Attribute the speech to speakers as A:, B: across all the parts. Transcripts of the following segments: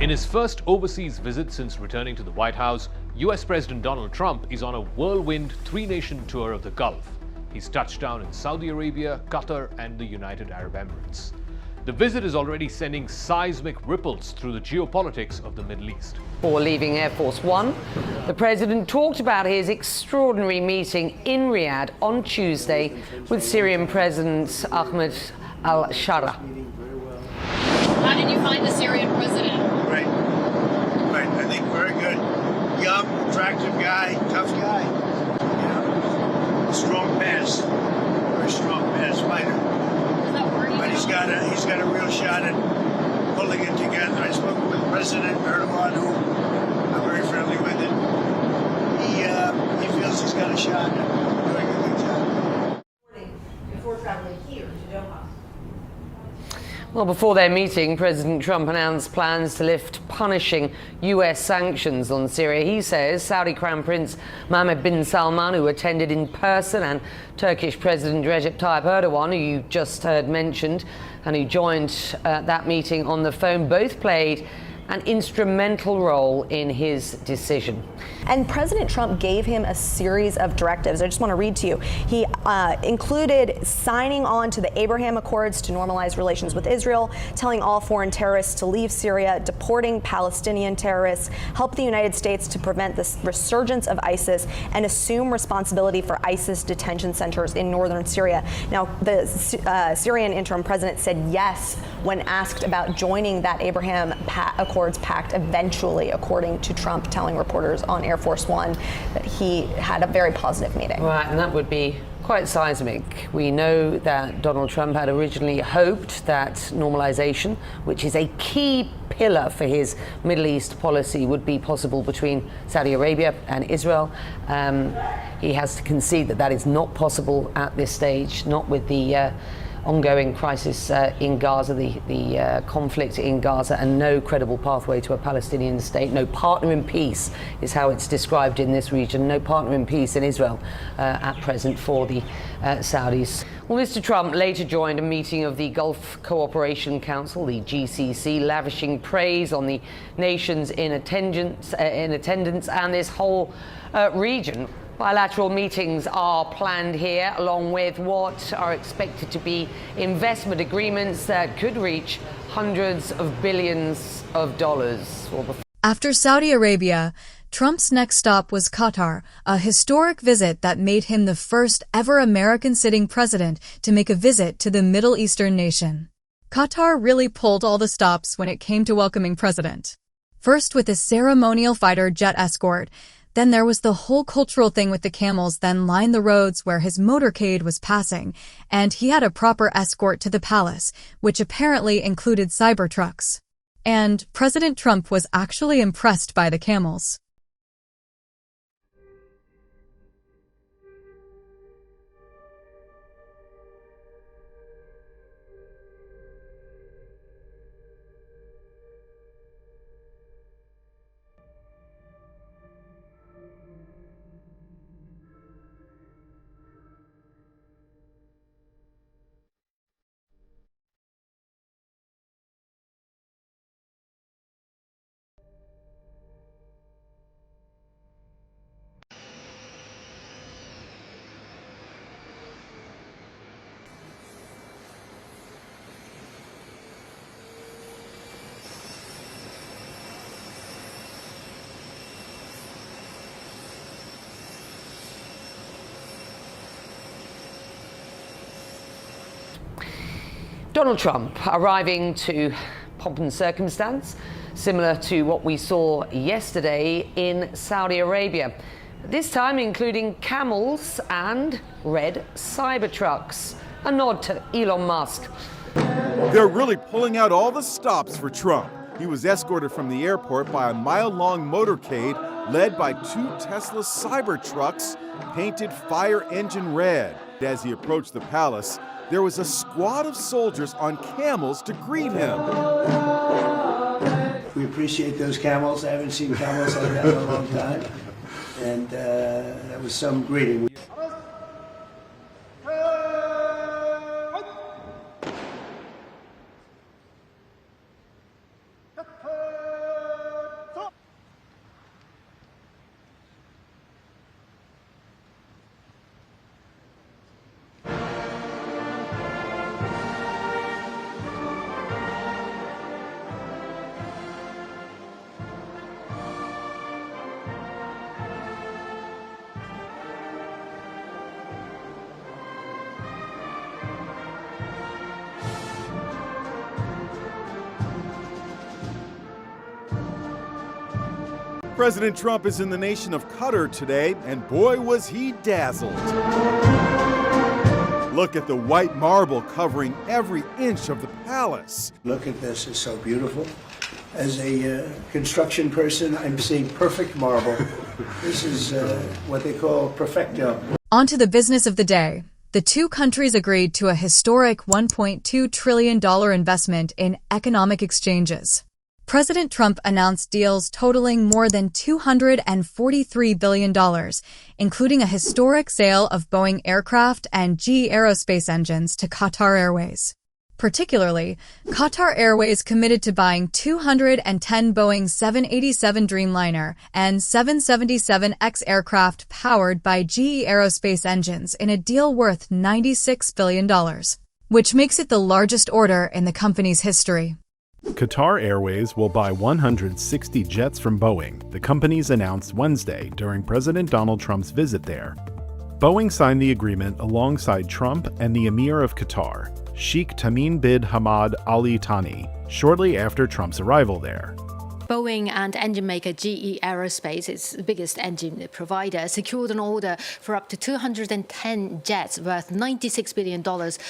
A: In his first overseas visit since returning to the White House, US President Donald Trump is on a whirlwind three-nation tour of the Gulf. He's touched down in Saudi Arabia, Qatar, and the United Arab Emirates. The visit is already sending seismic ripples through the geopolitics of the Middle East.
B: Before leaving Air Force One, the president talked about his extraordinary meeting in Riyadh on Tuesday with Syrian President Ahmed al-Shara.
C: How did you find the Syrian president?
D: Great. I think very good. Young, attractive guy, tough guy. You know, strong pass. Very strong pass fighter. But he's got a real shot at pulling it together. I spoke with President Erdogan, who I'm very friendly with it. He feels he's got a shot at doing a good job.
E: Before traveling here to Doha.
B: Well, before their meeting, President Trump announced plans to lift punishing US sanctions on Syria. He says Saudi Crown Prince Mohammed bin Salman, who attended in person, and Turkish President Recep Tayyip Erdogan, who you just heard mentioned, and who joined that meeting on the phone, both played an instrumental role in his decision.
F: And President Trump gave him a series of directives. I just want to read to you. He included signing on to the Abraham Accords to normalize relations with Israel, telling all foreign terrorists to leave Syria, deporting Palestinian terrorists, help the United States to prevent the resurgence of ISIS, and assume responsibility for ISIS detention centers in northern Syria. Now, the Syrian interim president said yes when asked about joining that Abraham Accords pact eventually, according to Trump telling reporters on Air Force One that he had a very positive meeting.
B: Right, and that would be quite seismic. We know that Donald Trump had originally hoped that normalization, which is a key pillar for his Middle East policy, would be possible between Saudi Arabia and Israel. He has to concede that that is not possible at this stage, not with the ongoing crisis in Gaza, the conflict in Gaza, and no credible pathway to a Palestinian state. No partner in peace is how it's described in this region. No partner in peace in Israel at present for the Saudis. Well, Mr. Trump later joined a meeting of the Gulf Cooperation Council, the GCC, lavishing praise on the nations in attendance and this whole region. Bilateral meetings are planned here, along with what are expected to be investment agreements that could reach hundreds of billions of dollars.
G: After Saudi Arabia, Trump's next stop was Qatar, a historic visit that made him the first ever American sitting president to make a visit to the Middle Eastern nation. Qatar really pulled all the stops when it came to welcoming President. First with a ceremonial fighter jet escort. Then there was the whole cultural thing with the camels then lined the roads where his motorcade was passing, and he had a proper escort to the palace, which apparently included Cybertrucks. And President Trump was actually impressed by the camels.
B: Donald Trump arriving to pomp and circumstance, similar to what we saw yesterday in Saudi Arabia. This time including camels and red Cybertrucks. A nod to Elon Musk.
H: They're really pulling out all the stops for Trump. He was escorted from the airport by a mile-long motorcade led by two Tesla Cybertrucks painted fire engine red. As he approached the palace, there was a squad of soldiers on camels to greet him.
D: We appreciate those camels. I haven't seen camels like that in a long time. And that was some greeting.
H: President Trump is in the nation of Qatar today, and boy was he dazzled. Look at the white marble covering every inch of the palace.
D: Look at this, it's so beautiful. As a construction person, I'm seeing perfect marble. This is what they call perfecto.
G: On to the business of the day. The two countries agreed to a historic $1.2 trillion investment in economic exchanges. President Trump announced deals totaling more than $243 billion, including a historic sale of Boeing aircraft and GE Aerospace engines to Qatar Airways. Particularly, Qatar Airways committed to buying 210 Boeing 787 Dreamliner and 777X aircraft powered by GE Aerospace engines in a deal worth $96 billion, which makes it the largest order in the company's history.
I: Qatar Airways will buy 160 jets from Boeing, the companies announced Wednesday during President Donald Trump's visit there. Boeing signed the agreement alongside Trump and the Emir of Qatar, Sheikh Tamim bin Hamad Al Thani, shortly after Trump's arrival there.
J: Boeing and engine maker GE Aerospace, its biggest engine provider, secured an order for up to 210 jets worth $96 billion,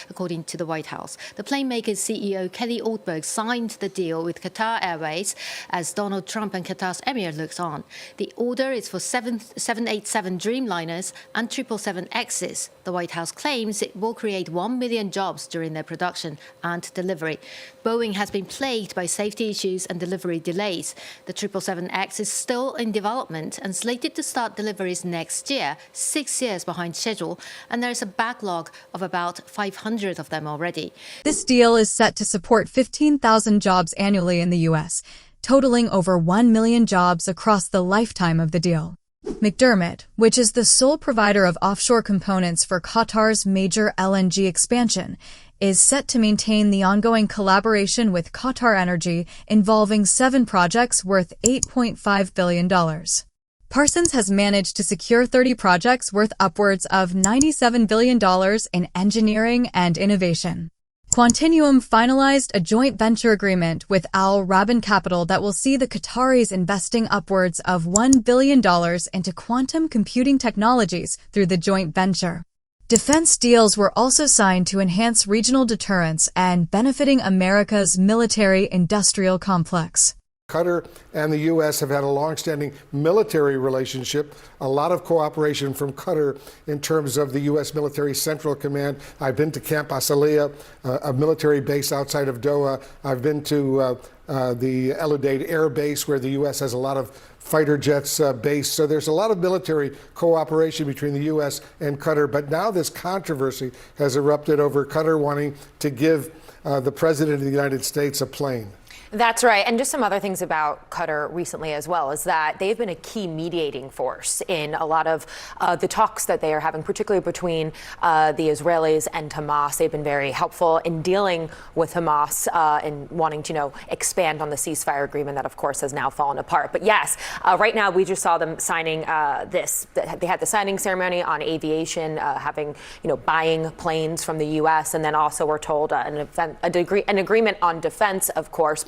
J: according to the White House. The plane maker's CEO, Kelly Ortberg, signed the deal with Qatar Airways as Donald Trump and Qatar's Emir looks on. The order is for 787 Dreamliners and 777Xs. The White House claims it will create 1 million jobs during their production and delivery. Boeing has been plagued by safety issues and delivery delays. The 777X is still in development and slated to start deliveries next year, 6 years behind schedule, and there is a backlog of about 500 of them already.
G: This deal is set to support 15,000 jobs annually in the U.S., totaling over 1 million jobs across the lifetime of the deal. McDermott, which is the sole provider of offshore components for Qatar's major LNG expansion, is set to maintain the ongoing collaboration with Qatar Energy involving 7 projects worth $8.5 billion. Parsons has managed to secure 30 projects worth upwards of $97 billion in engineering and innovation. Quantinuum finalized a joint venture agreement with Al Raban Capital that will see the Qataris investing upwards of $1 billion into quantum computing technologies through the joint venture. Defense deals were also signed to enhance regional deterrence and benefiting America's military-industrial complex.
K: Qatar and the U.S. have had a long-standing military relationship, a lot of cooperation from Qatar in terms of the U.S. Military Central Command. I've been to Camp Asaliya, a military base outside of Doha. I've been to the El Udeid Air Base, where the U.S. has a lot of fighter jets based. So there's a lot of military cooperation between the U.S. and Qatar. But now this controversy has erupted over Qatar wanting to give the President of the United States a plane.
L: That's right. And just some other things about Qatar recently as well is that they've been a key mediating force in a lot of the talks that they are having, particularly between the Israelis and Hamas. They've been very helpful in dealing with Hamas and wanting to, expand on the ceasefire agreement that, of course, has now fallen apart. But yes, right now we just saw them signing this. They had the signing ceremony on aviation, having, buying planes from the U.S. And then also we're told an agreement on defense, of course.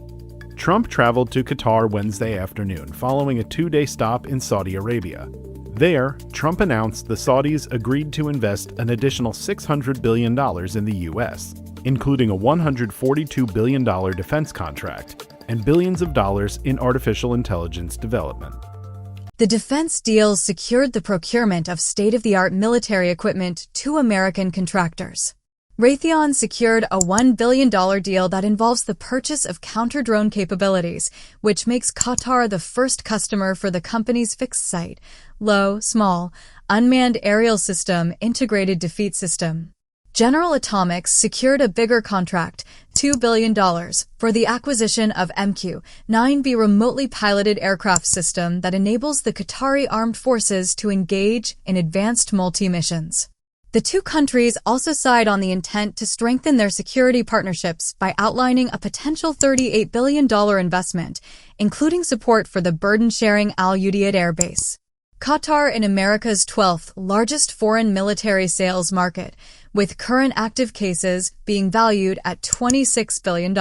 I: Trump traveled to Qatar Wednesday afternoon following a 2-day stop in Saudi Arabia. There, Trump announced the Saudis agreed to invest an additional $600 billion in the U.S., including a $142 billion defense contract and billions of dollars in artificial intelligence development.
G: The defense deals secured the procurement of state-of-the-art military equipment to American contractors. Raytheon secured a $1 billion deal that involves the purchase of counter-drone capabilities, which makes Qatar the first customer for the company's fixed site, low, small, unmanned aerial system integrated defeat system. General Atomics secured a bigger contract, $2 billion, for the acquisition of MQ-9B remotely piloted aircraft system that enables the Qatari armed forces to engage in advanced multi-missions. The two countries also signed on the intent to strengthen their security partnerships by outlining a potential $38 billion investment, including support for the burden-sharing Al Udeid Air Base. Qatar is America's 12th largest foreign military sales market, with current active cases being valued at $26 billion.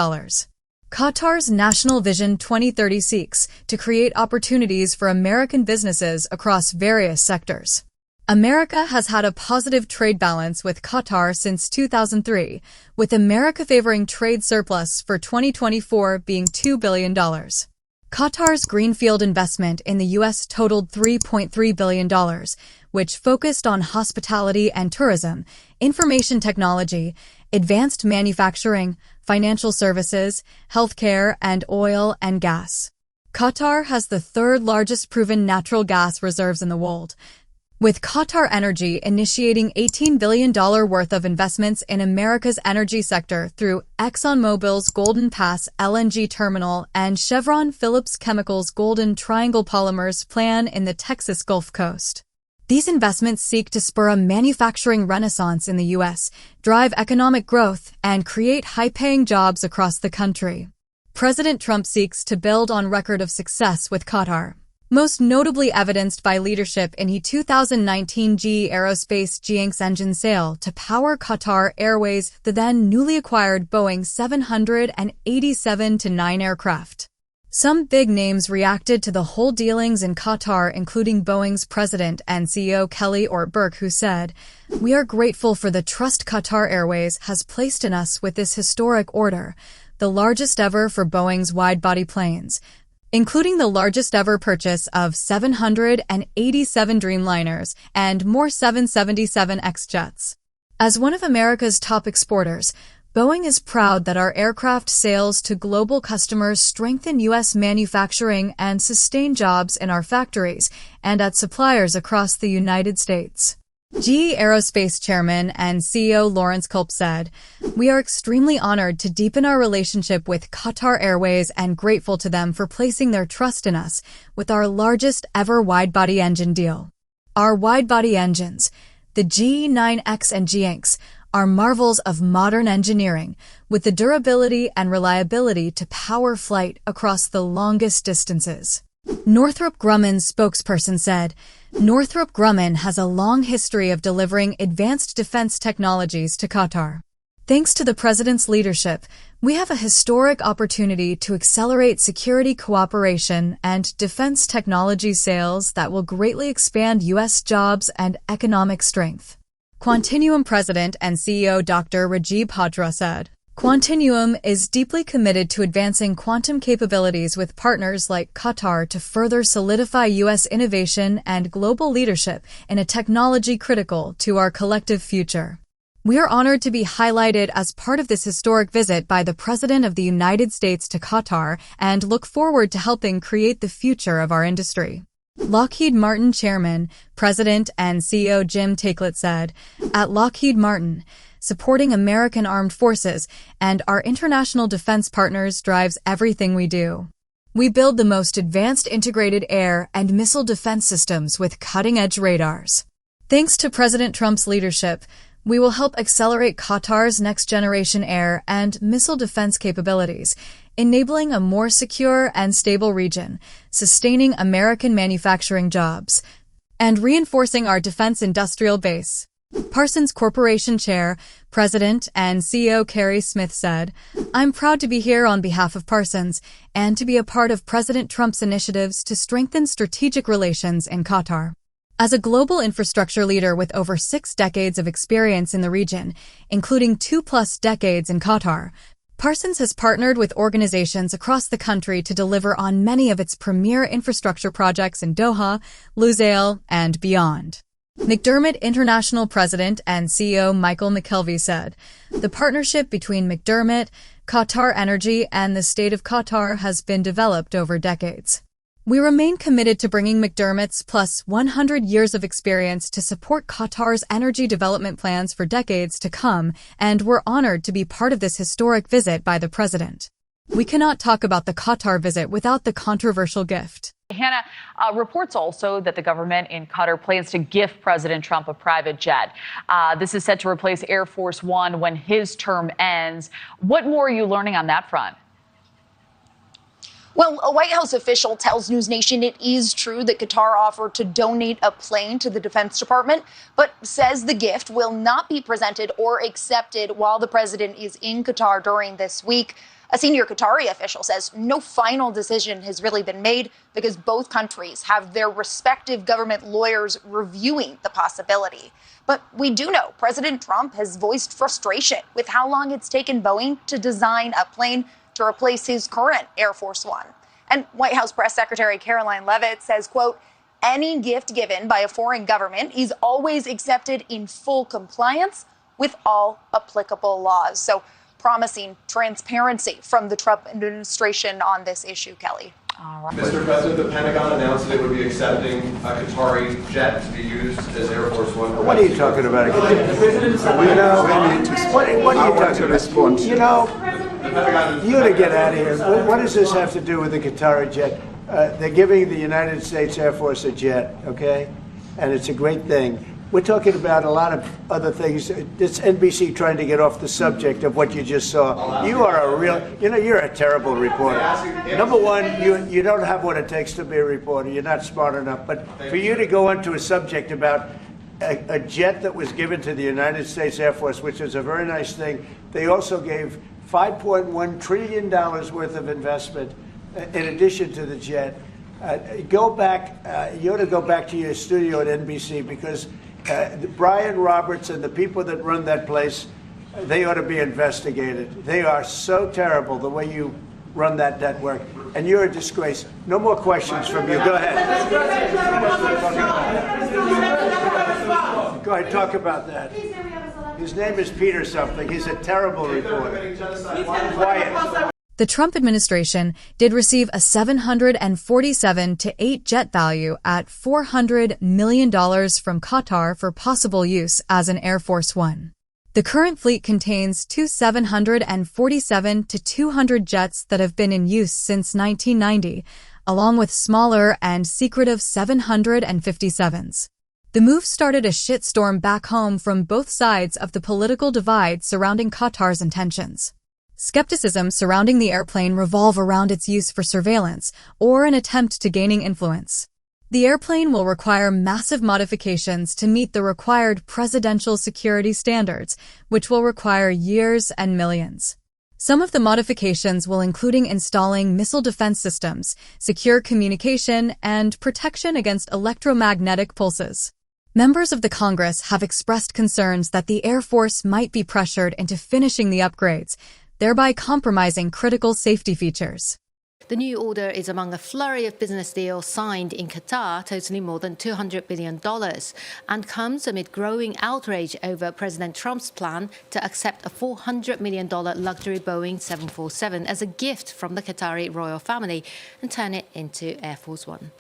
G: Qatar's National Vision 2030 seeks to create opportunities for American businesses across various sectors. America has had a positive trade balance with Qatar since 2003, with America favoring trade surplus for 2024 being $2 billion. Qatar's greenfield investment in the U.S. totaled $3.3 billion, which focused on hospitality and tourism, information technology, advanced manufacturing, financial services, healthcare, and oil and gas. Qatar has the third largest proven natural gas reserves in the world, with Qatar Energy initiating $18 billion worth of investments in America's energy sector through ExxonMobil's Golden Pass LNG terminal and Chevron Phillips Chemical's Golden Triangle Polymers plan in the Texas Gulf Coast. These investments seek to spur a manufacturing renaissance in the U.S., drive economic growth, and create high-paying jobs across the country. President Trump seeks to build on record of success with Qatar, most notably evidenced by leadership in the 2019 GE Aerospace GX engine sale to power Qatar Airways, the then newly acquired Boeing 787-9 aircraft. Some big names reacted to the whole dealings in Qatar, including Boeing's president and CEO Kelly Ortberg, who said, "We are grateful for the trust Qatar Airways has placed in us with this historic order, the largest ever for Boeing's wide-body planes, including the largest ever purchase of 787 Dreamliners and more 777X jets." As one of America's top exporters, Boeing is proud that our aircraft sales to global customers strengthen U.S. manufacturing and sustain jobs in our factories and at suppliers across the United States. GE Aerospace Chairman and CEO Lawrence Culp said, "We are extremely honored to deepen our relationship with Qatar Airways and grateful to them for placing their trust in us with our largest ever wide-body engine deal. Our wide-body engines, the GE9X and GX, are marvels of modern engineering with the durability and reliability to power flight across the longest distances." Northrop Grumman's spokesperson said, "Northrop Grumman has a long history of delivering advanced defense technologies to Qatar. Thanks to the president's leadership, we have a historic opportunity to accelerate security cooperation and defense technology sales that will greatly expand U.S. jobs and economic strength." Quantinuum President and CEO Dr. Rajiv Hajra said, "Quantinuum is deeply committed to advancing quantum capabilities with partners like Qatar to further solidify U.S. innovation and global leadership in a technology critical to our collective future. We are honored to be highlighted as part of this historic visit by the President of the United States to Qatar and look forward to helping create the future of our industry." Lockheed Martin Chairman, President, and CEO Jim Taiclet said, "At Lockheed Martin, supporting American armed forces and our international defense partners drives everything we do. We build the most advanced integrated air and missile defense systems with cutting-edge radars. Thanks to President Trump's leadership, we will help accelerate Qatar's next-generation air and missile defense capabilities, enabling a more secure and stable region, sustaining American manufacturing jobs, and reinforcing our defense industrial base." Parsons Corporation Chair, President, and CEO Carrie Smith said, "I'm proud to be here on behalf of Parsons and to be a part of President Trump's initiatives to strengthen strategic relations in Qatar." As a global infrastructure leader with over 6 decades of experience in the region, including 2+ decades in Qatar, Parsons has partnered with organizations across the country to deliver on many of its premier infrastructure projects in Doha, Lusail, and beyond. McDermott International President and CEO Michael McKelvey said, "The partnership between McDermott, Qatar Energy, and the state of Qatar has been developed over decades. We remain committed to bringing McDermott's plus 100 years of experience to support Qatar's energy development plans for decades to come, and we're honored to be part of this historic visit by the president. We cannot talk about the Qatar visit without the controversial gift."
M: Hannah, reports also that the government in Qatar plans to gift President Trump a private jet. This is set to replace Air Force One when his term ends. What more are you learning on that front?
N: Well, a White House official tells News Nation it is true that Qatar offered to donate a plane to the Defense Department, but says the gift will not be presented or accepted while the president is in Qatar during this week. A senior Qatari official says no final decision has really been made because both countries have their respective government lawyers reviewing the possibility. But we do know President Trump has voiced frustration with how long it's taken Boeing to design a plane to replace his current Air Force One. And White House Press Secretary Caroline Leavitt says, quote, any gift given by a foreign government is always accepted in full compliance with all applicable laws. So promising transparency from the Trump administration on this issue, Kelly.
O: All right. Mr. President, the Pentagon announced that it would be accepting a Qatari jet to be used as Air Force One.
D: What are you talking about? You know, what are you talking about? You know, you to get out of here. What does this have to do with the Qatari jet? They're giving the United States Air Force a jet, okay? And it's a great thing. We're talking about a lot of other things. It's NBC trying to get off the subject of what you just saw. You are a real, you're a terrible reporter. Number one, you don't have what it takes to be a reporter. You're not smart enough. But for you to go into a subject about a jet that was given to the United States Air Force, which is a very nice thing, they also gave $5.1 trillion worth of investment in addition to the jet. Go back, you ought to go back to your studio at NBC because Brian Roberts and the people that run that place, they ought to be investigated. They are so terrible the way you run that network, and you're a disgrace. No more questions from you. Go ahead. Go ahead, talk about that. His name is Peter something. He's a terrible reporter. Quiet.
G: The Trump administration did receive a $747-8 jet value at $400 million from Qatar for possible use as an Air Force One. The current fleet contains two 747-200 jets that have been in use since 1990, along with smaller and secretive 757s. The move started a shitstorm back home from both sides of the political divide surrounding Qatar's intentions. Skepticism surrounding the airplane revolve around its use for surveillance or an attempt to gaining influence. The airplane will require massive modifications to meet the required presidential security standards, which will require years and millions. Some of the modifications will include installing missile defense systems, secure communication, and protection against electromagnetic pulses. Members of the Congress have expressed concerns that the Air Force might be pressured into finishing the upgrades, thereby compromising critical safety features.
J: The new order is among a flurry of business deals signed in Qatar, totaling more than $200 billion, and comes amid growing outrage over President Trump's plan to accept a $400 million luxury Boeing 747 as a gift from the Qatari royal family and turn it into Air Force One.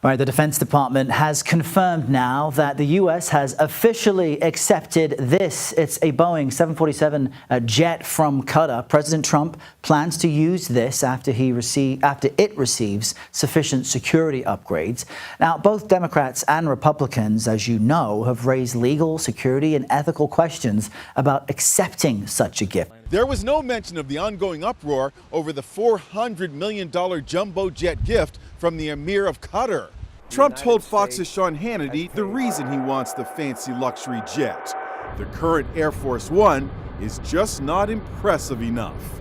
P: Right, the Defense Department has confirmed now that the U.S. has officially accepted this. It's a Boeing 747 jet from Qatar. President Trump plans to use this after it receives sufficient security upgrades. Now, both Democrats and Republicans, as you know, have raised legal, security, and ethical questions about accepting such a gift.
H: There was no mention of the ongoing uproar over the $400 million jumbo jet gift from the Emir of Qatar. Trump told Fox's Sean Hannity the reason he wants the fancy luxury jet. The current Air Force One is just not impressive enough.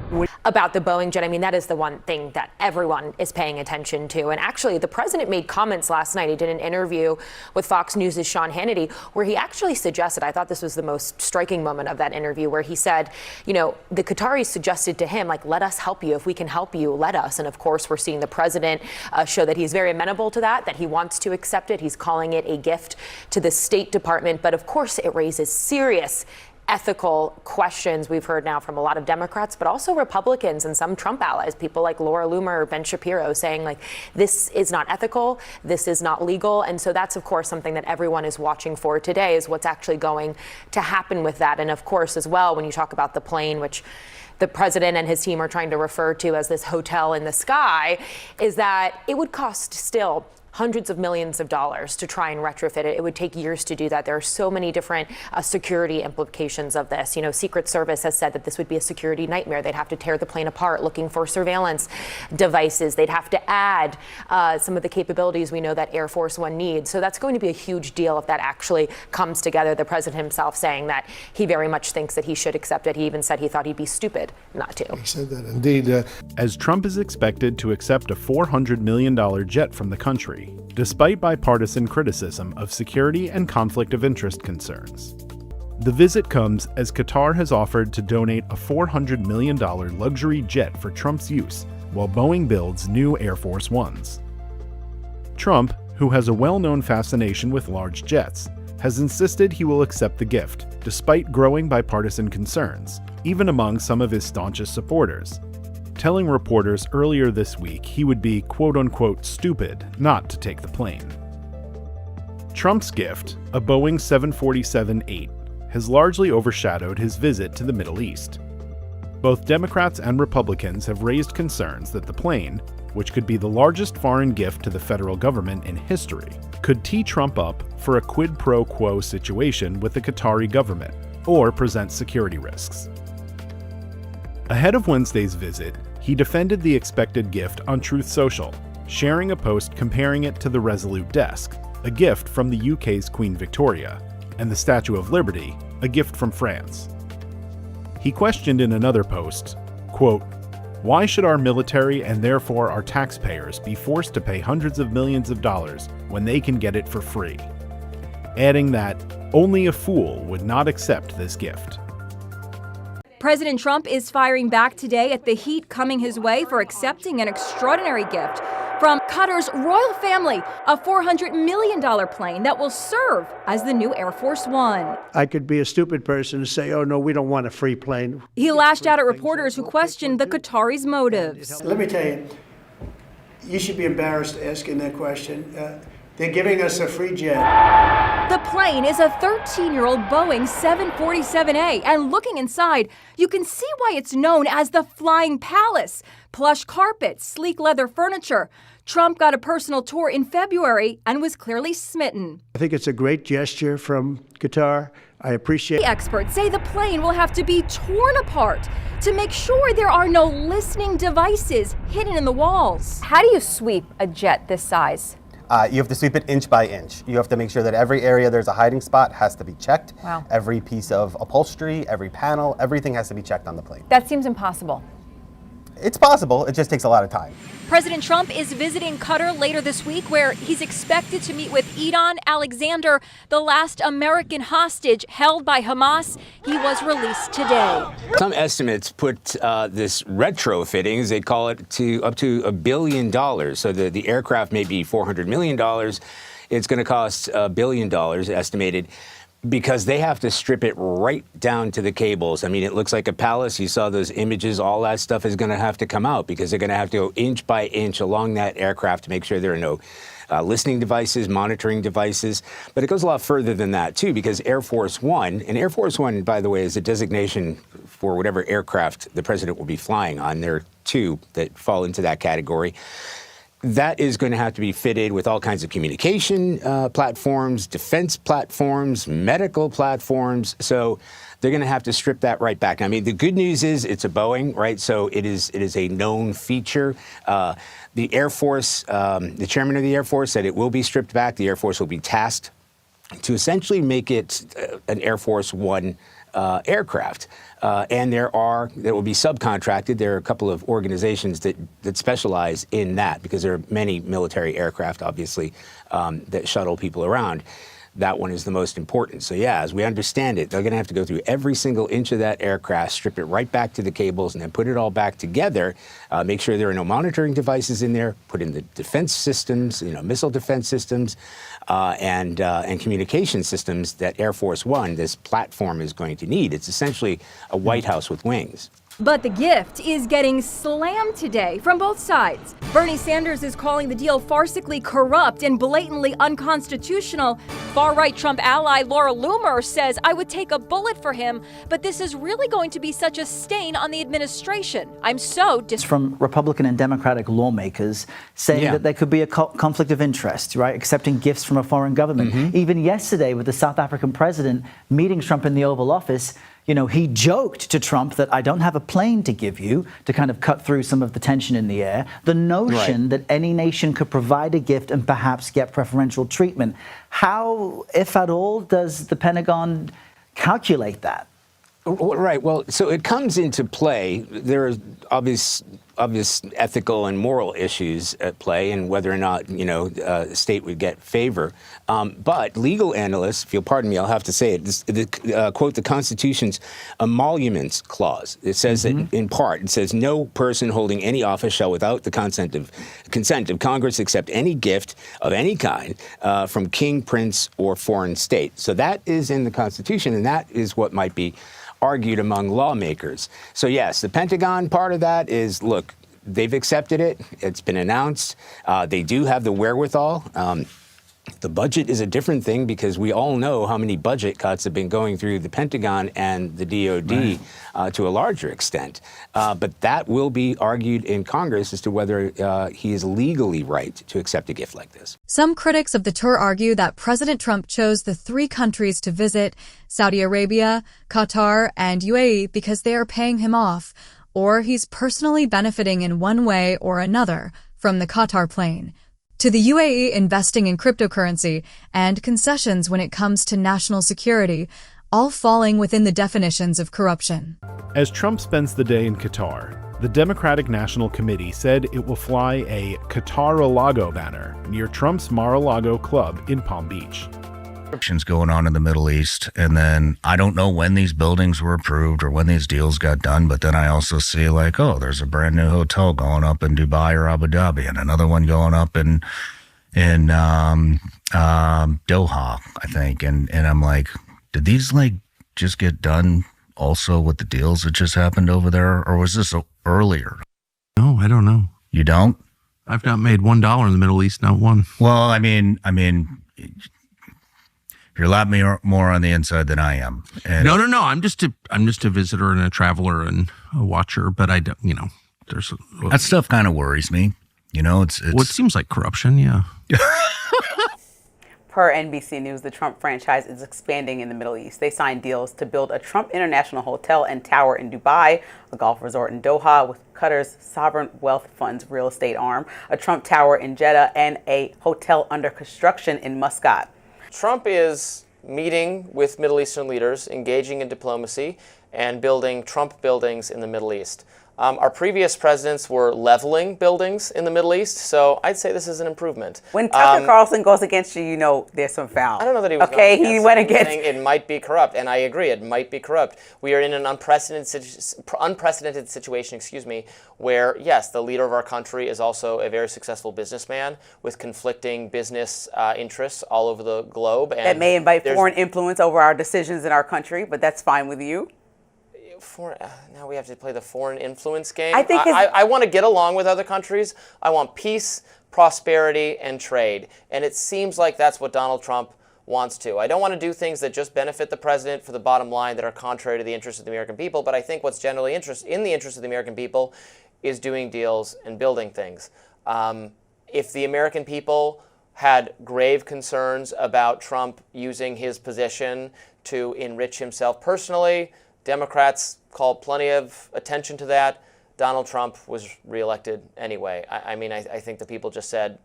L: About the Boeing jet, I mean, that is the one thing that everyone is paying attention to. And actually, the president made comments last night. He did an interview with Fox News' Sean Hannity, where he actually suggested, I thought this was the most striking moment of that interview, where he said, the Qataris suggested to him, let us help you. If we can help you, let us. And of course, we're seeing the president show that he's very amenable to that he wants to accept it. He's calling it a gift to the State Department. But of course, it raises serious ethical questions we've heard now from a lot of Democrats, but also Republicans and some Trump allies, people like Laura Loomer or Ben Shapiro, saying this is not ethical, this is not legal. And so that's, of course, something that everyone is watching for today, is what's actually going to happen with that. And of course, as well, when you talk about the plane, which the president and his team are trying to refer to as this hotel in the sky, is that it would cost still hundreds of millions of dollars to try and retrofit it. It would take years to do that. There are so many different security implications of this. You know, Secret Service has said that this would be a security nightmare. They'd have to tear the plane apart looking for surveillance devices. They'd have to add some of the capabilities we know that Air Force One needs. So that's going to be a huge deal if that actually comes together. The president himself saying that he very much thinks that he should accept it. He even said he thought he'd be stupid not to.
K: He said that indeed.
I: As Trump is expected to accept a $400 million jet from the country, despite bipartisan criticism of security and conflict of interest concerns. The visit comes as Qatar has offered to donate a $400 million luxury jet for Trump's use while Boeing builds new Air Force Ones. Trump, who has a well-known fascination with large jets, has insisted he will accept the gift, despite growing bipartisan concerns, even among some of his staunchest supporters, telling reporters earlier this week he would be quote-unquote stupid not to take the plane. Trump's gift, a Boeing 747-8, has largely overshadowed his visit to the Middle East. Both Democrats and Republicans have raised concerns that the plane, which could be the largest foreign gift to the federal government in history, could tee Trump up for a quid pro quo situation with the Qatari government or present security risks. Ahead of Wednesday's visit, he defended the expected gift on Truth Social, sharing a post comparing it to the Resolute desk, a gift from the UK's Queen Victoria, and the Statue of Liberty, a gift from France. He questioned in another post, quote, "Why should our military and therefore our taxpayers be forced to pay hundreds of millions of dollars when they can get it for free?" Adding that only a fool would not accept this gift.
Q: President Trump is firing back today at the heat coming his way for accepting an extraordinary gift from Qatar's royal family, a $400 million plane that will serve as the new Air Force One.
R: I could be a stupid person to say, oh, no, we don't want a free plane.
Q: He lashed out at reporters who questioned the Qataris' motives.
R: Let me tell you, you should be embarrassed asking that question. They're giving us a free jet.
Q: The plane is a 13-year-old Boeing 747-A, and looking inside, you can see why it's known as the Flying Palace. Plush carpets, sleek leather furniture. Trump got a personal tour in February and was clearly smitten.
R: I think it's a great gesture from Qatar. I appreciate it.
Q: The experts say the plane will have to be torn apart to make sure there are no listening devices hidden in the walls.
S: How do you sweep a jet this size?
T: You have to sweep it inch by inch. You have to make sure that every area there's a hiding spot has to be checked.
S: Wow.
T: Every piece of upholstery, every panel, everything has to be checked on the plane.
S: That seems impossible.
T: It's possible, it just takes a lot of time.
Q: President Trump is visiting Qatar later this week, where he's expected to meet with Edan Alexander, the last American hostage held by Hamas. He was released today.
U: Some estimates put this retrofitting, as they call it, to up to $1 billion. So the aircraft may be $400 million. It's going to cost $1 billion, estimated, because they have to strip it right down to the cables. I mean, it looks like a palace. You saw those images. All that stuff is going to have to come out because they're going to have to go inch by inch along that aircraft to make sure there are no listening devices, monitoring devices. But it goes a lot further than that, too, because Air Force One, and Air Force One, by the way, is a designation for whatever aircraft the president will be flying on. There are two that fall into that category. That is going to have to be fitted with all kinds of communication platforms, defense platforms, medical platforms. So they're going to have to strip that right back. I mean, the good news is it's a Boeing, right? So it is a known feature. The Air Force, the chairman of the Air Force said it will be stripped back. The Air Force will be tasked to essentially make it an Air Force One aircraft. And that will be subcontracted. There are a couple of organizations that specialize in that because there are many military aircraft, obviously, that shuttle people around. That one is the most important. So yeah, as we understand it, they're going to have to go through every single inch of that aircraft, strip it right back to the cables, and then put it all back together, make sure there are no monitoring devices in there, put in the defense systems, missile defense systems, and communication systems that Air Force One, this platform, is going to need. It's essentially a White House with wings.
Q: But the gift is getting slammed today from both sides. Bernie Sanders is calling the deal farcically corrupt and blatantly unconstitutional. Far-right Trump ally Laura Loomer says, I would take a bullet for him, but this is really going to be such a stain on the administration. I'm so
P: from Republican and Democratic lawmakers saying that there could be a conflict of interest, right? Accepting gifts from a foreign government. Even yesterday with the South African president meeting Trump in the Oval Office, you know, he joked to Trump that I don't have a plane to give you, to kind of cut through some of the tension in the air. The notion that any nation could provide a gift and perhaps get preferential treatment. How, if at all, does the Pentagon calculate that?
U: Right. Well, so it comes into play. There are obvious ethical and moral issues at play, and whether or not a state would get favor. But legal analysts, if you'll pardon me, I'll have to say it. Quote the Constitution's emoluments clause. It says that in part, it says no person holding any office shall, without the consent of Congress, accept any gift of any kind from king, prince, or foreign state. So that is in the Constitution, and that is what might be argued among lawmakers. So yes, the Pentagon part of that is, look, they've accepted it. It's been announced. They do have the wherewithal. The budget is a different thing because we all know how many budget cuts have been going through the Pentagon and the DOD to a larger extent. But that will be argued in Congress as to whether he is legally right to accept a gift like this.
G: Some critics of the tour argue that President Trump chose the 3 countries to visit, Saudi Arabia, Qatar, and UAE, because they are paying him off, or he's personally benefiting in one way or another from the Qatar plane, to the UAE investing in cryptocurrency and concessions when it comes to national security, all falling within the definitions of corruption.
I: As Trump spends the day in Qatar, the Democratic National Committee said it will fly a Qatar-a-Lago banner near Trump's Mar-a-Lago club in Palm Beach.
A: Going on in the Middle East, and then I don't know when these buildings were approved or when these deals got done, but then I also see like, oh, there's a brand new hotel going up in Dubai or Abu Dhabi, and another one going up in Doha, I think, and I'm like, did these like just get done also with the deals that just happened over there, or was this earlier?
V: No, I don't know.
A: You don't?
V: I've not made $1 in the Middle East, not one.
A: Well, I mean. You're a lot more on the inside than I am. And
V: no. I'm just a visitor and a traveler and a watcher. But I don't. There's
A: that stuff kind of worries me. It's
V: well, it seems like corruption. Yeah.
W: Per NBC News, the Trump franchise is expanding in the Middle East. They signed deals to build a Trump International Hotel and Tower in Dubai, a golf resort in Doha with Qatar's sovereign wealth fund's real estate arm, a Trump Tower in Jeddah, and a hotel under construction in Muscat.
X: Trump is meeting with Middle Eastern leaders, engaging in diplomacy, and building Trump buildings in the Middle East. Our previous presidents were leveling buildings in the Middle East, so I'd say this is an improvement.
W: When Tucker Carlson goes against you, there's some foul.
X: I don't know that he was
W: okay. He went against.
X: It might be corrupt, and I agree, it might be corrupt. We are in an unprecedented situation, where yes, the leader of our country is also a very successful businessman with conflicting business interests all over the globe, and
W: that may invite foreign influence over our decisions in our country, but that's fine with you.
X: Now we have to play the foreign influence game.
W: I
X: want to get along with other countries. I want peace, prosperity, and trade. And it seems like that's what Donald Trump wants to. I don't want to do things that just benefit the president for the bottom line that are contrary to the interests of the American people, but I think what's generally in the interest of the American people is doing deals and building things. If the American people had grave concerns about Trump using his position to enrich himself personally, Democrats called plenty of attention to that. Donald Trump was reelected anyway. I think the people just said,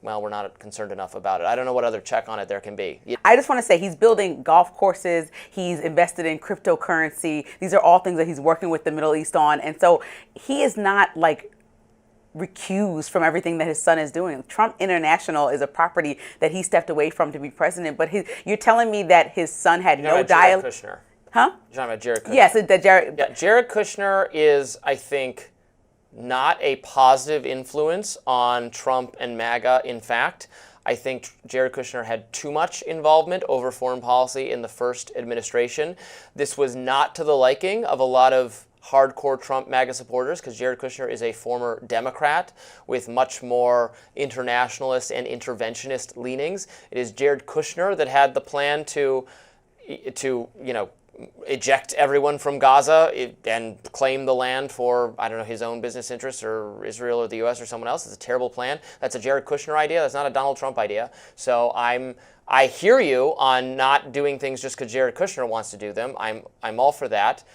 X: well, we're not concerned enough about it. I don't know what other check on it there can be.
W: I just want to say he's building golf courses. He's invested in cryptocurrency. These are all things that he's working with the Middle East on. And so he is not like recused from everything that his son is doing. Trump International is a property that he stepped away from to be president. But you're telling me that his son had no dialogue? Huh?
X: You're talking about Jared Kushner.
W: Yes, Jared.
X: Yeah, Jared Kushner is, I think, not a positive influence on Trump and MAGA. In fact, I think Jared Kushner had too much involvement over foreign policy in the first administration. This was not to the liking of a lot of hardcore Trump MAGA supporters, because Jared Kushner is a former Democrat with much more internationalist and interventionist leanings. It is Jared Kushner that had the plan to eject everyone from Gaza and claim the land for, I don't know, his own business interests or Israel or the U.S. or someone else. It's a terrible plan. That's a Jared Kushner idea. That's not a Donald Trump idea. So I hear you on not doing things just because Jared Kushner wants to do them. I'm all for that.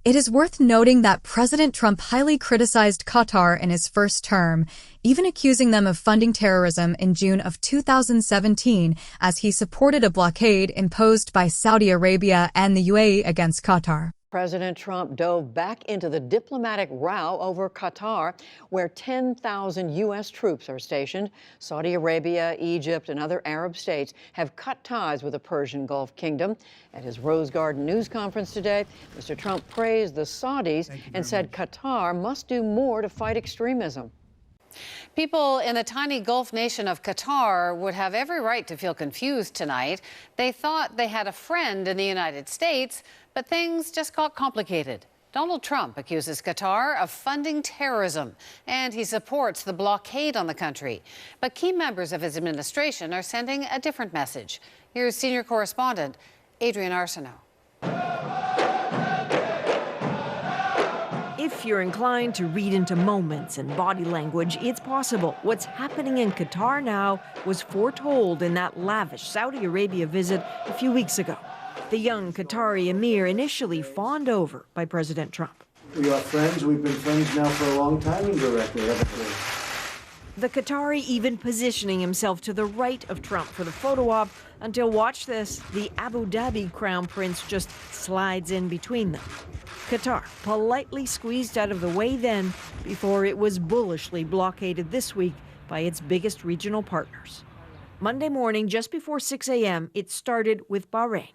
G: It is worth noting that President Trump highly criticized Qatar in his first term, even accusing them of funding terrorism in June of 2017 as he supported a blockade imposed by Saudi Arabia and the UAE against Qatar.
B: President Trump dove back into the diplomatic row over Qatar, where 10,000 U.S. troops are stationed. Saudi Arabia, Egypt, and other Arab states have cut ties with the Persian Gulf Kingdom. At his Rose Garden news conference today, Mr. Trump praised the Saudis and said Qatar must do more to fight extremism.
C: People in the tiny Gulf nation of Qatar would have every right to feel confused tonight. They thought they had a friend in the United States, but things just got complicated. Donald Trump accuses Qatar of funding terrorism, and he supports the blockade on the country. But key members of his administration are sending a different message. Here's senior correspondent Adrian Arsenault.
E: If you're inclined to read into moments and body language, it's possible. What's happening in Qatar now was foretold in that lavish Saudi Arabia visit a few weeks ago. The young Qatari emir initially fawned over by President Trump.
R: We are friends. We've been friends now for a long time indirectly, haven't we?
E: The Qatari even positioning himself to the right of Trump for the photo op until, watch this, the Abu Dhabi crown prince just slides in between them. Qatar politely squeezed out of the way then before it was bullishly blockaded this week by its biggest regional partners. Monday morning, just before 6 a.m., it started with Bahrain.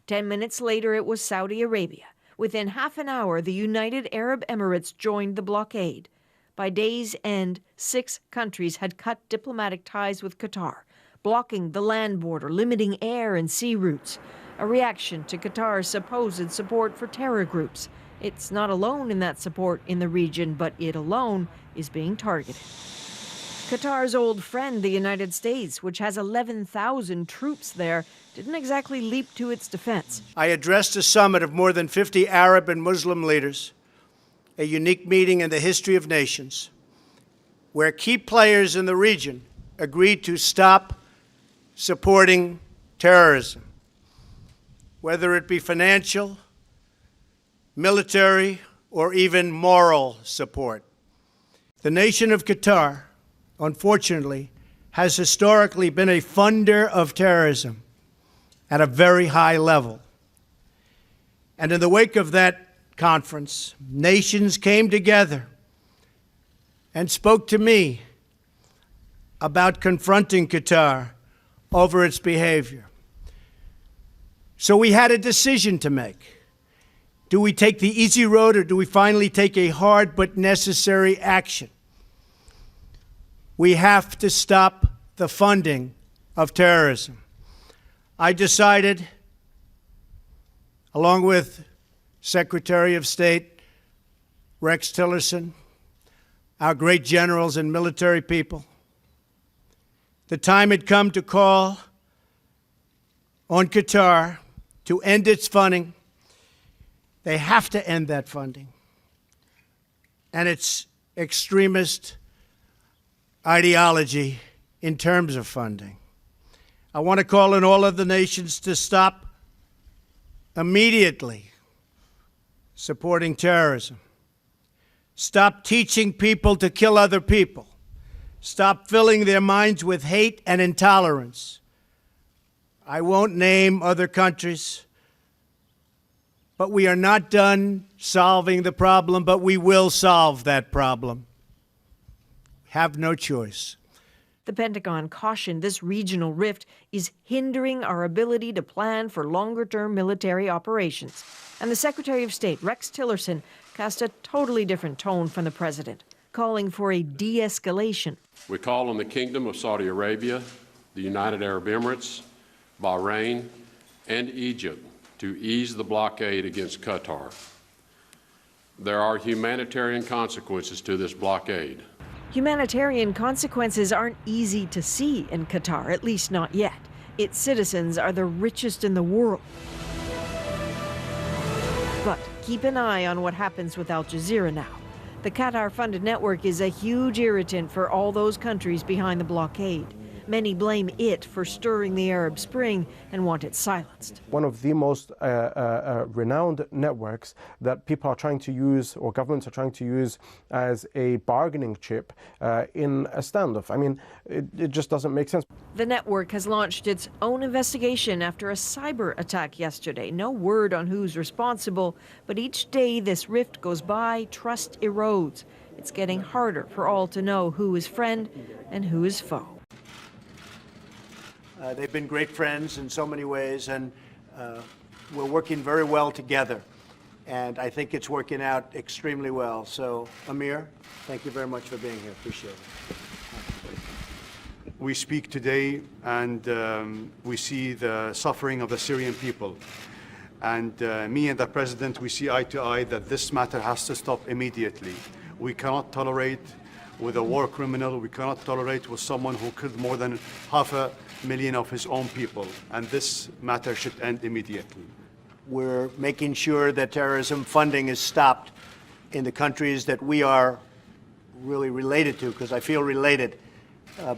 E: 10 minutes later, it was Saudi Arabia. Within half an hour, the United Arab Emirates joined the blockade. By day's end, 6 countries had cut diplomatic ties with Qatar, blocking the land border, limiting air and sea routes, a reaction to Qatar's supposed support for terror groups. It's not alone in that support in the region, but it alone is being targeted. Qatar's old friend, the United States, which has 11,000 troops there, didn't exactly leap to its defense.
R: I addressed a summit of more than 50 Arab and Muslim leaders, a unique meeting in the history of nations, where key players in the region agreed to stop supporting terrorism, whether it be financial, military, or even moral support. The nation of Qatar, unfortunately, has historically been a funder of terrorism at a very high level. And in the wake of that conference, nations came together and spoke to me about confronting Qatar over its behavior. So we had a decision to make. Do we take the easy road, or do we finally take a hard but necessary action? We have to stop the funding of terrorism. I decided, along with Secretary of State Rex Tillerson, our great generals and military people, the time had come to call on Qatar to end its funding. They have to end that funding and its extremist ideology in terms of funding. I want to call on all of the nations to stop immediately supporting terrorism. Stop teaching people to kill other people. Stop filling their minds with hate and intolerance. I won't name other countries, but we are not done solving the problem, but we will solve that problem. Have no choice.
E: The Pentagon cautioned this regional rift is hindering our ability to plan for longer-term military operations. And the Secretary of State, Rex Tillerson, cast a totally different tone from the president, calling for a de-escalation.
F: We call on the Kingdom of Saudi Arabia, the United Arab Emirates, Bahrain, and Egypt to ease the blockade against Qatar. There are humanitarian consequences to this blockade.
E: Humanitarian consequences aren't easy to see in Qatar, at least not yet. Its citizens are the richest in the world. But keep an eye on what happens with Al Jazeera now. The Qatar-funded network is a huge irritant for all those countries behind the blockade. Many blame it for stirring the Arab Spring and want it silenced.
D: One of the most renowned networks that people are trying to use, or governments are trying to use, as a bargaining chip in a standoff. I mean, it just doesn't make sense.
E: The network has launched its own investigation after a cyber attack yesterday. No word on who's responsible, but each day this rift goes by, trust erodes. It's getting harder for all to know who is friend and who is foe.
R: They've been great friends in so many ways, and we're working very well together. And I think it's working out extremely well. So, Amir, thank you very much for being here. Appreciate it.
M: We speak today, and we see the suffering of the Syrian people. And me and the President, we see eye to eye that this matter has to stop immediately. We cannot tolerate with a war criminal. We cannot tolerate with someone who killed more than 500,000 of his own people. And this matter should end immediately.
R: We're making sure that terrorism funding is stopped in the countries that we are really related to, because I feel related.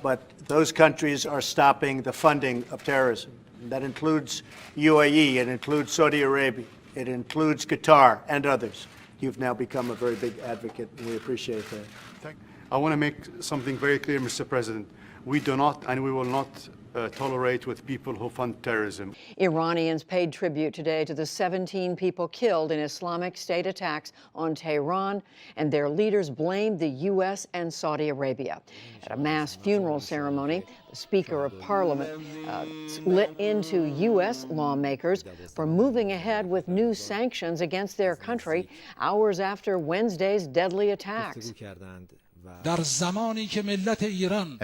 R: But those countries are stopping the funding of terrorism. And that includes UAE, it includes Saudi Arabia, it includes Qatar and others. You've now become a very big advocate, and we appreciate that.
M: I want to make something very clear, Mr. President. We do not and we will not tolerate with people who fund terrorism.
B: Iranians paid tribute today to the 17 people killed in Islamic State attacks on Tehran, and their leaders blamed the U.S. and Saudi Arabia. At a mass funeral ceremony, the Speaker of Parliament lit into U.S. lawmakers for moving ahead with new sanctions against their country hours after Wednesday's deadly attacks.
N: As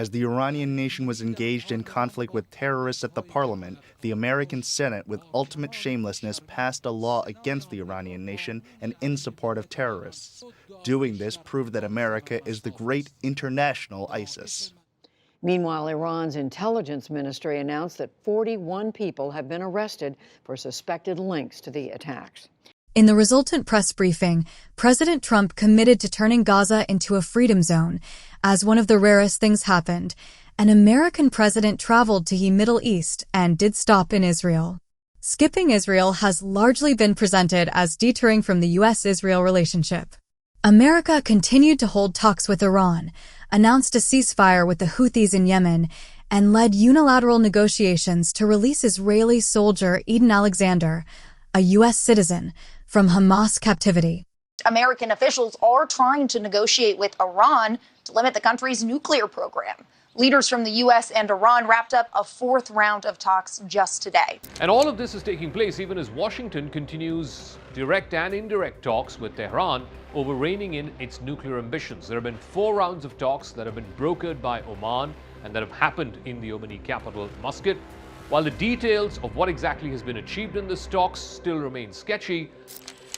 N: the Iranian nation was engaged in conflict with terrorists at the parliament, the American Senate, with ultimate shamelessness, passed a law against the Iranian nation and in support of terrorists. Doing this proved that America is the great international ISIS.
B: Meanwhile, Iran's intelligence ministry announced that 41 people have been arrested for suspected links to the attacks.
G: In the resultant press briefing, President Trump committed to turning Gaza into a freedom zone. As one of the rarest things happened, an American president traveled to the Middle East and did stop in Israel. Skipping Israel has largely been presented as deterring from the U.S.-Israel relationship. America continued to hold talks with Iran, announced a ceasefire with the Houthis in Yemen, and led unilateral negotiations to release Israeli soldier Eden Alexander, a U.S. citizen, from Hamas captivity.
O: American officials are trying to negotiate with Iran to limit the country's nuclear program. Leaders from the U.S. and Iran wrapped up a fourth round of talks just today.
Y: And all of this is taking place even as Washington continues direct and indirect talks with Tehran over reining in its nuclear ambitions. There have been 4 rounds of talks that have been brokered by Oman and that have happened in the Omani capital, Muscat. While the details of what exactly has been achieved in this talks still remain sketchy,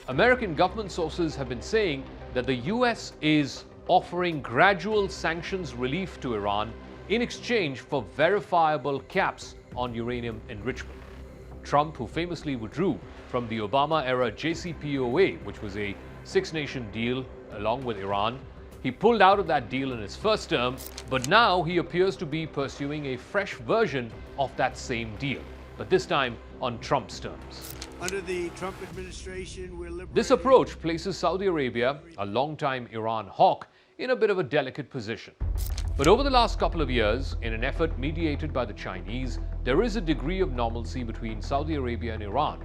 Y: American government sources have been saying that the U.S. is offering gradual sanctions relief to Iran in exchange for verifiable caps on uranium enrichment. Trump, who famously withdrew from the Obama-era JCPOA, which was a 6-nation deal along with Iran, he pulled out of that deal in his first term, but now he appears to be pursuing a fresh version of that same deal, but this time on Trump's terms.
R: Under the Trump administration, we're liberating...
Y: This approach places Saudi Arabia, a longtime Iran hawk, in a bit of a delicate position. But over the last couple of years, in an effort mediated by the Chinese, there is a degree of normalcy between Saudi Arabia and Iran.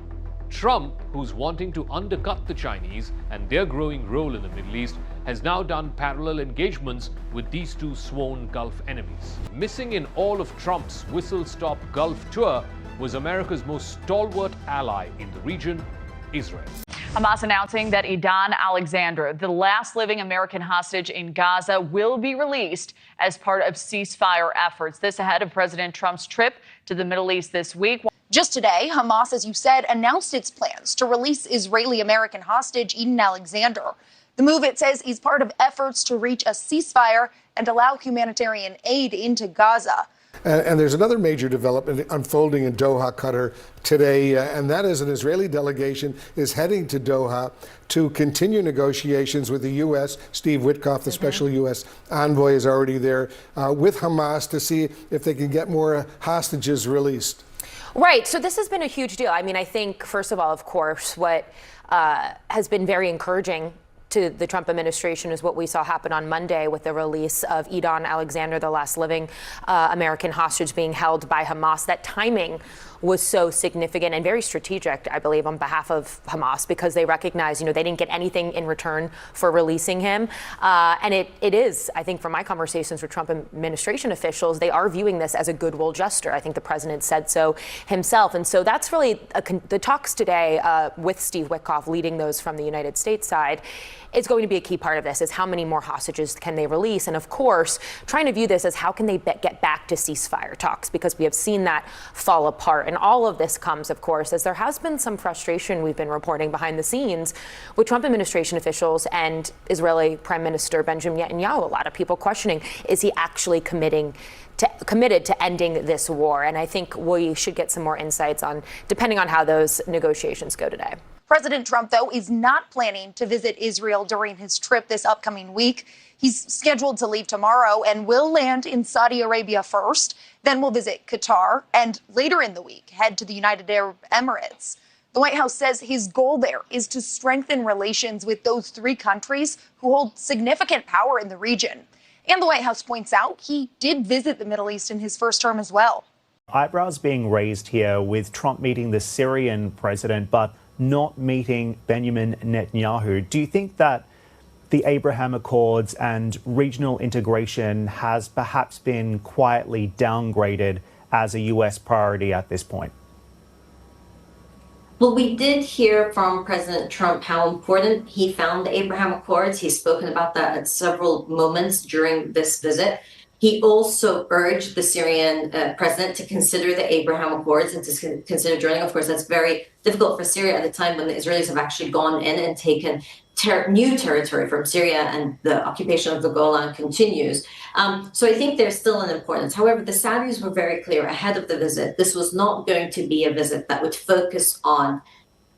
Y: Trump, who's wanting to undercut the Chinese and their growing role in the Middle East, has now done parallel engagements with these two sworn Gulf enemies. Missing in all of Trump's whistle-stop Gulf tour was America's most stalwart ally in the region, Israel.
Z: Hamas announcing that Eden Alexander, the last living American hostage in Gaza, will be released as part of ceasefire efforts. This ahead of President Trump's trip to the Middle East this week.
O: Just today, Hamas, as you said, announced its plans to release Israeli-American hostage Eden Alexander. The move, it says, is part of efforts to reach a ceasefire and allow humanitarian aid into Gaza.
H: And there's another major development unfolding in Doha, Qatar today, and that is an Israeli delegation is heading to Doha to continue negotiations with the U.S. Steve Witkoff, the special U.S. envoy, is already there with Hamas to see if they can get more hostages released.
J: Right. So this has been a huge deal. I mean, I think, first of all, of course, what has been very encouraging to the Trump administration is what we saw happen on Monday with the release of Eden Alexander, the last living American hostage being held by Hamas. That timing was so significant and very strategic, I believe, on behalf of Hamas, because they recognize, they didn't get anything in return for releasing him. And it is, I think, from my conversations with Trump administration officials, they are viewing this as a goodwill gesture. I think the president said so himself. And so that's really the talks today with Steve Witkoff, leading those from the United States side, is going to be a key part of this, is how many more hostages can they release? And of course, trying to view this as how can they get back to ceasefire talks, because we have seen that fall apart. And all of this comes, of course, as there has been some frustration we've been reporting behind the scenes with Trump administration officials and Israeli Prime Minister Benjamin Netanyahu. A lot of people questioning, is he actually committed to ending this war? And I think we should get some more insights on, depending on how those negotiations go today.
O: President Trump, though, is not planning to visit Israel during his trip this upcoming week. He's scheduled to leave tomorrow and will land in Saudi Arabia first. Then we'll visit Qatar and later in the week head to the United Arab Emirates. The White House says his goal there is to strengthen relations with those three countries who hold significant power in the region. And the White House points out he did visit the Middle East in his first term as well.
K: Eyebrows being raised here with Trump meeting the Syrian president, but not meeting Benjamin Netanyahu. Do you think that the Abraham Accords and regional integration has perhaps been quietly downgraded as a U.S. priority at this point?
L: Well, we did hear from President Trump how important he found the Abraham Accords. He's spoken about that at several moments during this visit. He also urged the Syrian president to consider the Abraham Accords and to consider joining. Of course, that's very difficult for Syria at a time when the Israelis have actually gone in and taken new territory from Syria, and the occupation of the Golan continues. So I think there's still an importance. However, the Saudis were very clear ahead of the visit. This was not going to be a visit that would focus on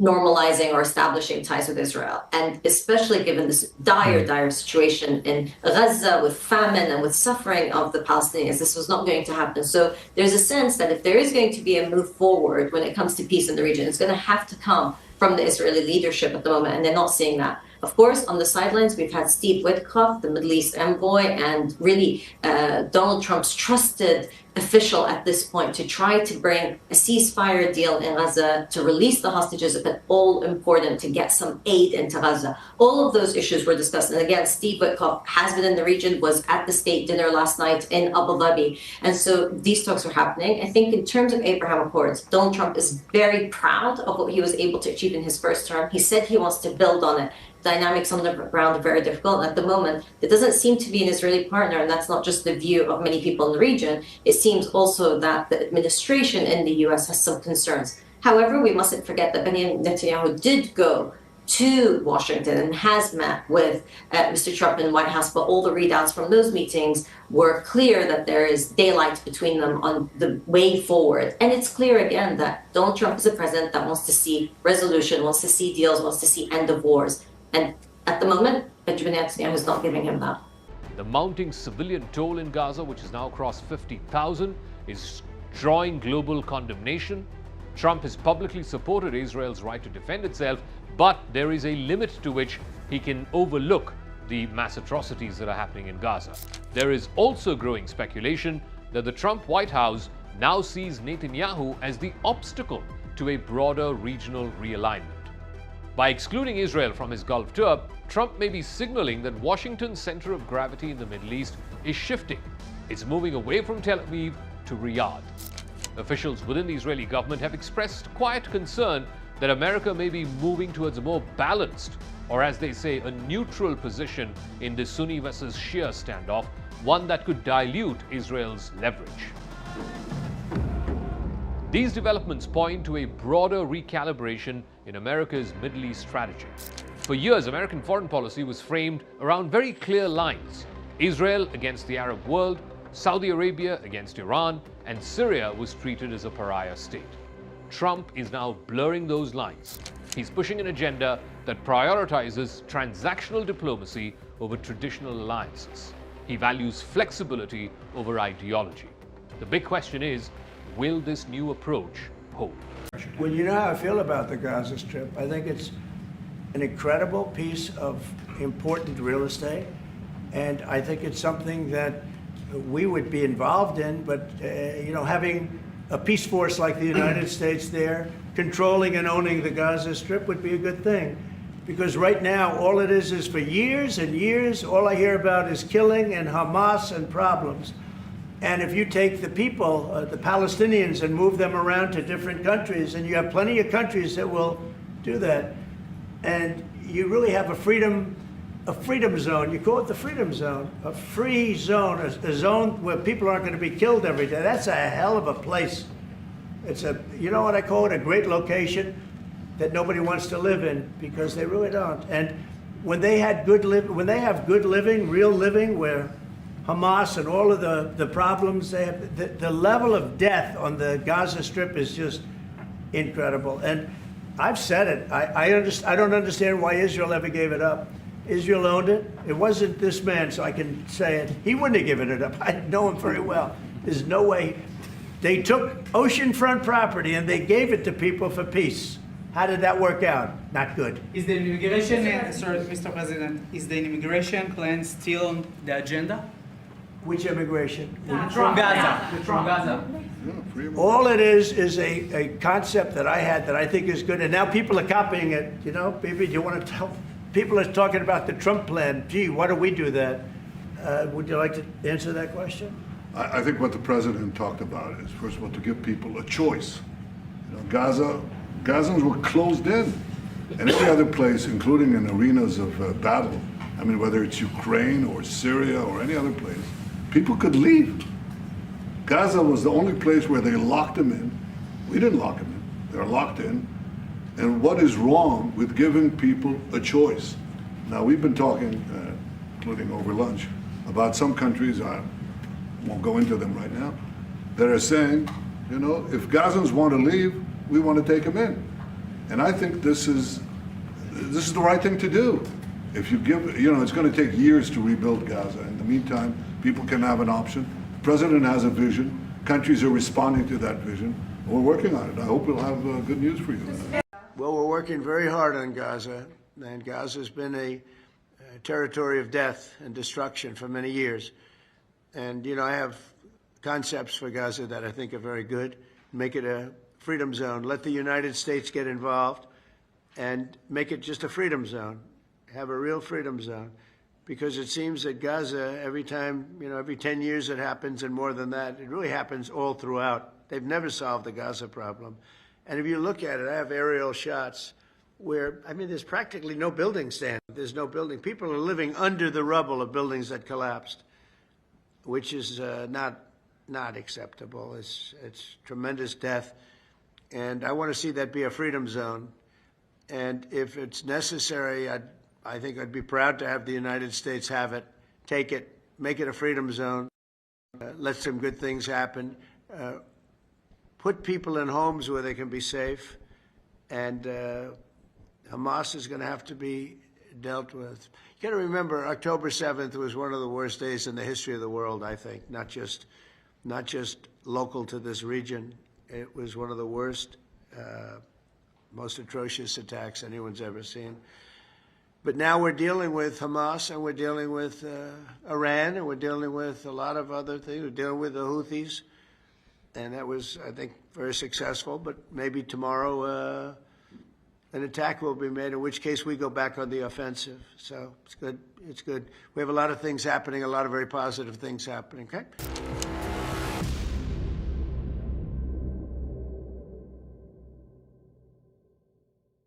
L: normalizing or establishing ties with Israel. And especially given this dire situation in Gaza with famine and with suffering of the Palestinians, this was not going to happen. So there's a sense that if there is going to be a move forward when it comes to peace in the region, it's going to have to come from the Israeli leadership at the moment, and they're not seeing that. Of course, on the sidelines, we've had Steve Witkoff, the Middle East envoy, and really Donald Trump's trusted official at this point to try to bring a ceasefire deal in Gaza, to release the hostages, but all important to get some aid into Gaza. All of those issues were discussed. And again, Steve Witkoff has been in the region, was at the state dinner last night in Abu Dhabi. And so these talks are happening. I think in terms of Abraham Accords, Donald Trump is very proud of what he was able to achieve in his first term. He said he wants to build on it. Dynamics on the ground are very difficult. At the moment, there doesn't seem to be an Israeli partner, and that's not just the view of many people in the region. It seems also that the administration in the U.S. has some concerns. However, we mustn't forget that Benjamin Netanyahu did go to Washington and has met with Mr. Trump in the White House, but all the readouts from those meetings were clear that there is daylight between them on the way forward. And it's clear again that Donald Trump is a president that wants to see resolution, wants to see deals, wants to see end of wars. And at the moment, Benjamin Netanyahu is not giving him that.
Y: The mounting civilian toll in Gaza, which has now crossed 50,000, is drawing global condemnation. Trump has publicly supported Israel's right to defend itself, but there is a limit to which he can overlook the mass atrocities that are happening in Gaza. There is also growing speculation that the Trump White House now sees Netanyahu as the obstacle to a broader regional realignment. By excluding Israel from his Gulf tour, Trump may be signaling that Washington's center of gravity in the Middle East is shifting. It's moving away from Tel Aviv to Riyadh. Officials within the Israeli government have expressed quiet concern that America may be moving towards a more balanced, or as they say, a neutral position in the Sunni versus Shia standoff, one that could dilute Israel's leverage. These developments point to a broader recalibration in America's Middle East strategy. For years, American foreign policy was framed around very clear lines: Israel against the Arab world, Saudi Arabia against Iran, and Syria was treated as a pariah state. Trump is now blurring those lines. He's pushing an agenda that prioritizes transactional diplomacy over traditional alliances. He values flexibility over ideology. The big question is, will this new approach hold?
R: Well, you know how I feel about the Gaza Strip. I think it's an incredible piece of important real estate, and I think it's something that we would be involved in, but having a peace force like the United States there, controlling and owning the Gaza Strip would be a good thing. Because right now, all it is for years and years, all I hear about is killing and Hamas and problems. And if you take the people, the Palestinians, and move them around to different countries, and you have plenty of countries that will do that, and you really have a freedom zone. You call it the freedom zone, a free zone, a zone where people aren't going to be killed every day. That's a hell of a place. It's you know what I call it, a great location that nobody wants to live in, because they really don't. And when they have good living, real living, where Hamas and all of the problems they have, the level of death on the Gaza Strip is just incredible. And I've said it. I don't understand why Israel ever gave it up. Israel owned it. It wasn't this man, so I can say it. He wouldn't have given it up. I know him very well. There's no way. They took oceanfront property and they gave it to people for peace. How did that work out? Not good.
I: Is the immigration, sorry, Mr. President, is the immigration plan still on the agenda?
R: Which immigration?
I: From Gaza. From Gaza.
R: All it is a concept that I had that I think is good, and now people are copying it. You know, baby, do you want to tell? People are talking about the Trump plan. Gee, why do we do that? Would you like to answer that question?
P: I think what the president talked about is, first of all, to give people a choice. You know, Gazans were closed in, and every other place, including in arenas of battle. I mean, whether it's Ukraine or Syria or any other place, people could leave. Gaza was the only place where they locked them in. We didn't lock them in. They're locked in. And what is wrong with giving people a choice? Now, we've been talking, including over lunch, about some countries, I won't go into them right now, that are saying, you know, if Gazans want to leave, we want to take them in. And I think this is the right thing to do. If you give, you know, it's going to take years to rebuild Gaza. In the meantime, people can have an option. The president has a vision. Countries are responding to that vision. We're working on it. I hope we'll have good news for you.
R: Well, we're working very hard on Gaza, and Gaza's been a territory of death and destruction for many years. And, you know, I have concepts for Gaza that I think are very good. Make it a freedom zone. Let the United States get involved and make it just a freedom zone. Have a real freedom zone. Because it seems that Gaza, every time, you know, every 10 years it happens, and more than that, it really happens all throughout. They've never solved the Gaza problem. And if you look at it, I have aerial shots where, I mean, there's practically no building standing. There's no building. People are living under the rubble of buildings that collapsed, which is not acceptable. It's tremendous death. And I want to see that be a freedom zone. And if it's necessary, I think I'd be proud to have the United States have it, take it, make it a freedom zone, let some good things happen, put people in homes where they can be safe, and Hamas is going to have to be dealt with. You got to remember, October 7th was one of the worst days in the history of the world, I think, not just local to this region. It was one of the worst, most atrocious attacks anyone's ever seen. But now we're dealing with Hamas, and we're dealing with Iran, and we're dealing with a lot of other things. We're dealing with the Houthis, and that was, I think, very successful. But maybe tomorrow an attack will be made, in which case we go back on the offensive. So it's good. It's good. We have a lot of things happening, a lot of very positive things happening. Okay.